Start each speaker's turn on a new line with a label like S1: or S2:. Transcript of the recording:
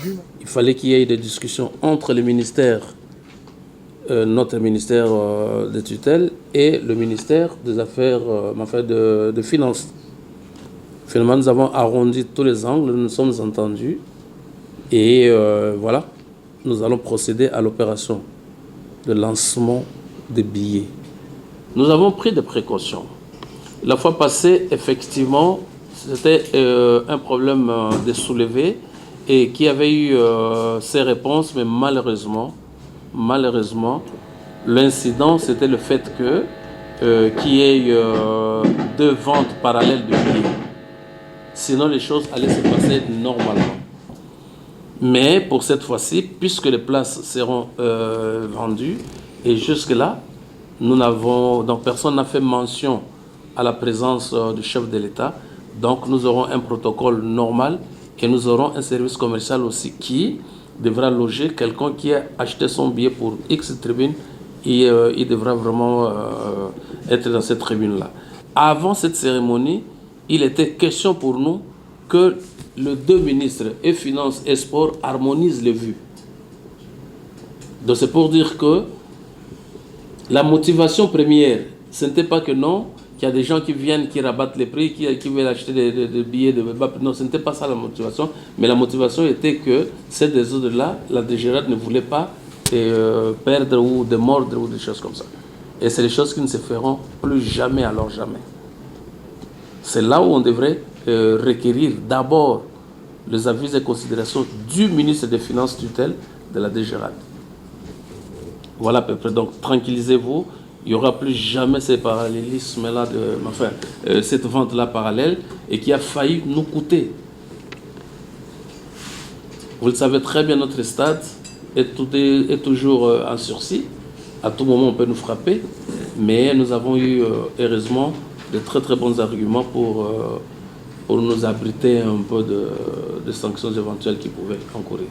S1: Il fallait qu'il y ait des discussions entre les ministères, notre ministère de tutelle et le ministère des Affaires, de Finances. Finalement, nous avons arrondi tous les angles, nous nous sommes entendus et voilà, nous allons procéder à l'opération de lancement des billets. Nous avons pris des précautions. La fois passée, effectivement, c'était un problème de soulevé et qui avait eu ses réponses, mais malheureusement, l'incident, c'était le fait qu'il y ait deux ventes parallèles de billets. Sinon, les choses allaient se passer normalement. Mais pour cette fois-ci, puisque les places seront vendues, et jusque-là, donc personne n'a fait mention à la présence du chef de l'État. Donc nous aurons un protocole normal et nous aurons un service commercial aussi qui devra loger quelqu'un qui a acheté son billet pour X tribune et il devra vraiment être dans cette tribune-là. Avant cette cérémonie, il était question pour nous que les deux ministres et Finances et Sport harmonisent les vues. Donc c'est pour dire que la motivation première, ce n'était pas que non, qu'il y a des gens qui viennent, qui rabattent les prix, qui veulent acheter des billets de BAP. Non, ce n'était pas ça la motivation. Mais la motivation était que ces désordres-là, la DGRAD ne voulait pas perdre ou de mordre ou des choses comme ça. Et c'est des choses qui ne se feront plus jamais, alors jamais. C'est là où on devrait requérir d'abord les avis et considérations du ministre des Finances tutelle de la DGRAD. Voilà à peu près. Donc tranquillisez-vous, il n'y aura plus jamais ces parallélismes-là, cette vente-là parallèle et qui a failli nous coûter. Vous le savez très bien, notre stade est toujours en sursis. À tout moment, on peut nous frapper, mais nous avons eu, heureusement, de très très bons arguments pour nous abriter un peu de sanctions éventuelles qui pouvaient encourir.